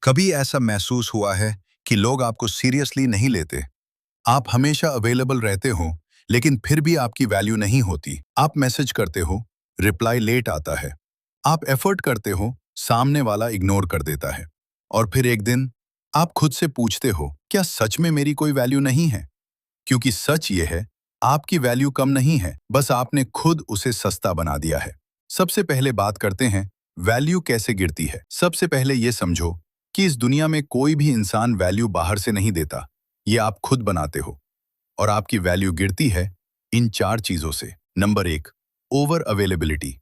कभी ऐसा महसूस हुआ है कि लोग आपको सीरियसली नहीं लेते? आप हमेशा अवेलेबल रहते हो, लेकिन फिर भी आपकी वैल्यू नहीं होती। आप मैसेज करते हो, रिप्लाई लेट आता है। आप एफर्ट करते हो, सामने वाला इग्नोर कर देता है। और फिर एक दिन आप खुद से पूछते हो, क्या सच में मेरी कोई वैल्यू नहीं है? क्योंकि सच ये है, आपकी वैल्यू कम नहीं है, बस आपने खुद उसे सस्ता बना दिया है। सबसे पहले बात करते हैं, वैल्यू कैसे गिरती है। सबसे पहले ये समझो कि इस दुनिया में कोई भी इंसान वैल्यू बाहर से नहीं देता, ये आप खुद बनाते हो। और आपकी वैल्यू गिरती है इन 4 चीजों से। Number 1, over availability.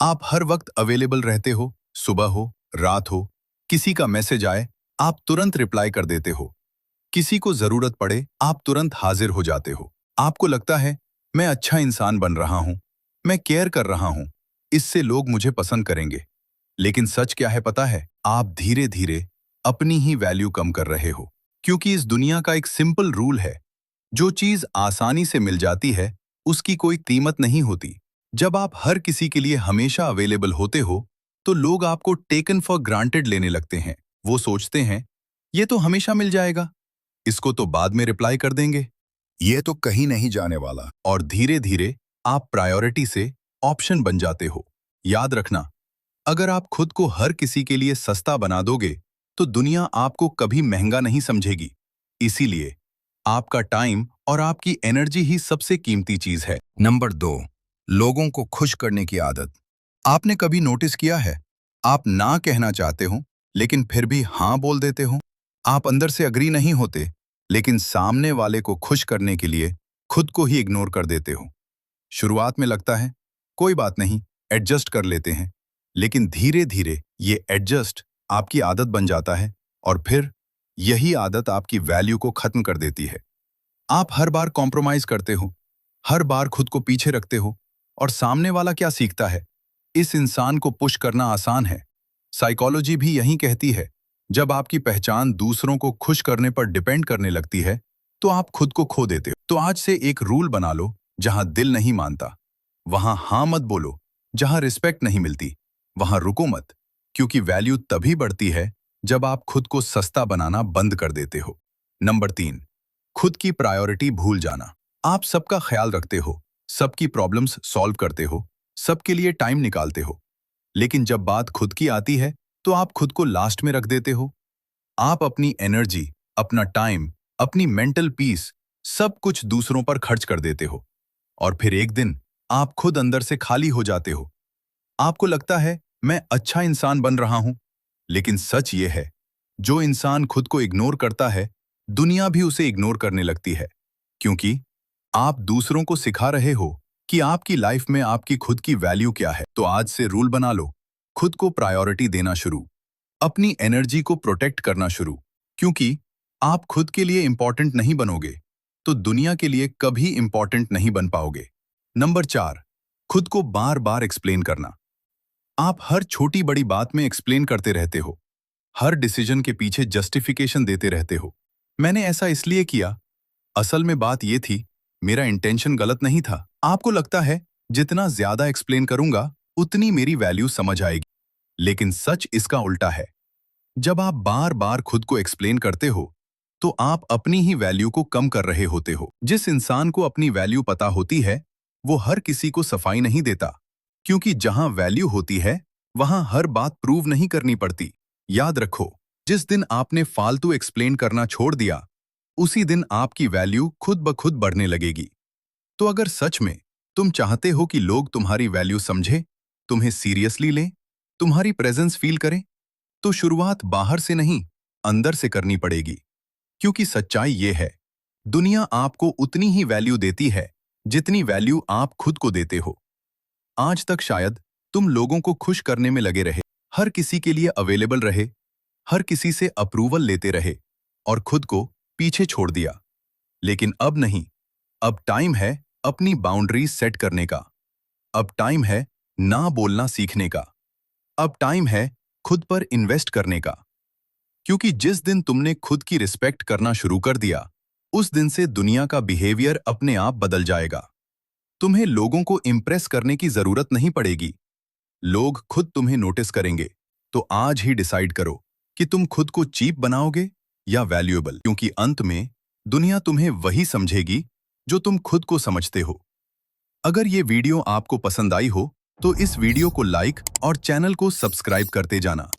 आप हर वक्त अवेलेबल रहते हो, सुबह हो, रात हो, किसी का मैसेज आए, आप तुरंत रिप्लाई कर देते हो। किसी को जरूरत पड़े, आप तुरंत हाजिर हो जाते हो। आपको लगता है, मैं अच्छा इंसान बन रहा हूं, मैं केयर कर रहा हूं, इससे लोग मुझे पसंद करेंगे। लेकिन सच क्या है पता है? आप धीरे धीरे अपनी ही वैल्यू कम कर रहे हो। क्योंकि इस दुनिया का एक सिंपल रूल है, जो चीज आसानी से मिल जाती है, उसकी कोई कीमत नहीं होती। जब आप हर किसी के लिए हमेशा अवेलेबल होते हो, तो लोग आपको टेकन फॉर ग्रांटेड लेने लगते हैं। वो सोचते हैं, ये तो हमेशा मिल जाएगा, इसको तो बाद में रिप्लाई कर देंगे, ये तो कहीं नहीं जाने वाला। और धीरे धीरे आप प्रायोरिटी से ऑप्शन बन जाते हो। याद रखना, अगर आप खुद को हर किसी के लिए सस्ता बना दोगे, तो दुनिया आपको कभी महंगा नहीं समझेगी। इसीलिए आपका टाइम और आपकी एनर्जी ही सबसे कीमती चीज है। नंबर 2, लोगों को खुश करने की आदत। आपने कभी नोटिस किया है, आप ना कहना चाहते हो, लेकिन फिर भी हाँ बोल देते हो। आप अंदर से अग्री नहीं होते, लेकिन सामने वाले को खुश करने के लिए खुद को ही इग्नोर कर देते हो। शुरुआत में लगता है, कोई बात नहीं, एडजस्ट कर लेते हैं। लेकिन धीरे धीरे ये एडजस्ट आपकी आदत बन जाता है, और फिर यही आदत आपकी वैल्यू को खत्म कर देती है। आप हर बार कॉम्प्रोमाइज करते हो, हर बार खुद को पीछे रखते हो, और सामने वाला क्या सीखता है? इस इंसान को पुश करना आसान है। साइकोलॉजी भी यही कहती है, जब आपकी पहचान दूसरों को खुश करने पर डिपेंड करने लगती है, तो आप खुद को खो देते हो। तो आज से एक रूल बना लो, जहां दिल नहीं मानता, वहां हाँ मत बोलो। जहां रिस्पेक्ट नहीं मिलती, वहां रुको मत। क्योंकि वैल्यू तभी बढ़ती है, जब आप खुद को सस्ता बनाना बंद कर देते हो। नंबर 3, खुद की प्रायोरिटी भूल जाना। आप सबका ख्याल रखते हो, सबकी प्रॉब्लम्स सॉल्व करते हो, सबके लिए टाइम निकालते हो। लेकिन जब बात खुद की आती है, तो आप खुद को लास्ट में रख देते हो। आप अपनी एनर्जी, अपना टाइम, अपनी मेंटल पीस, सब कुछ दूसरों पर खर्च कर देते हो। और फिर एक दिन आप खुद अंदर से खाली हो जाते हो। आपको लगता है, मैं अच्छा इंसान बन रहा हूं। लेकिन सच ये है, जो इंसान खुद को इग्नोर करता है, दुनिया भी उसे इग्नोर करने लगती है। क्योंकि आप दूसरों को सिखा रहे हो कि आपकी लाइफ में आपकी खुद की वैल्यू क्या है। तो आज से रूल बना लो, खुद को प्रायोरिटी देना शुरू, अपनी एनर्जी को प्रोटेक्ट करना शुरू। क्योंकि आप खुद के लिए इंपॉर्टेंट नहीं बनोगे, तो दुनिया के लिए कभी इंपॉर्टेंट नहीं बन पाओगे। नंबर 4, खुद को बार बार एक्सप्लेन करना। आप हर छोटी बड़ी बात में एक्सप्लेन करते रहते हो, हर डिसीजन के पीछे जस्टिफिकेशन देते रहते हो। मैंने ऐसा इसलिए किया, असल में बात ये थी, मेरा इंटेंशन गलत नहीं था। आपको लगता है, जितना ज्यादा एक्सप्लेन करूंगा, उतनी मेरी वैल्यू समझ आएगी। लेकिन सच इसका उल्टा है। जब आप बार बार खुद को एक्सप्लेन करते हो, तो आप अपनी ही वैल्यू को कम कर रहे होते हो। जिस इंसान को अपनी वैल्यू पता होती है, वो हर किसी को सफाई नहीं देता। क्योंकि जहां वैल्यू होती है, वहां हर बात प्रूव नहीं करनी पड़ती। याद रखो, जिस दिन आपने फालतू एक्सप्लेन करना छोड़ दिया, उसी दिन आपकी वैल्यू खुद ब खुद बढ़ने लगेगी। तो अगर सच में तुम चाहते हो कि लोग तुम्हारी वैल्यू समझे, तुम्हें सीरियसली लें, तुम्हारी प्रेजेंस फील करें, तो शुरुआत बाहर से नहीं, अंदर से करनी पड़ेगी। क्योंकि सच्चाई ये है, दुनिया आपको उतनी ही वैल्यू देती है, जितनी वैल्यू आप खुद को देते हो। आज तक शायद तुम लोगों को खुश करने में लगे रहे, हर किसी के लिए अवेलेबल रहे, हर किसी से अप्रूवल लेते रहे, और खुद को पीछे छोड़ दिया। लेकिन अब नहीं, अब टाइम है अपनी बाउंड्रीज सेट करने का। अब टाइम है ना बोलना सीखने का। अब टाइम है खुद पर इन्वेस्ट करने का। क्योंकि जिस दिन तुमने खुद की रिस्पेक्ट करना शुरू कर दिया, उस दिन से दुनिया का बिहेवियर अपने आप बदल जाएगा। तुम्हें लोगों को इम्प्रेस करने की जरूरत नहीं पड़ेगी, लोग खुद तुम्हें नोटिस करेंगे। तो आज ही डिसाइड करो कि तुम खुद को चीप बनाओगे या वैल्यूएबल, क्योंकि अंत में दुनिया तुम्हें वही समझेगी जो तुम खुद को समझते हो। अगर ये वीडियो आपको पसंद आई हो तो इस वीडियो को लाइक और चैनल को सब्सक्राइब करते जाना।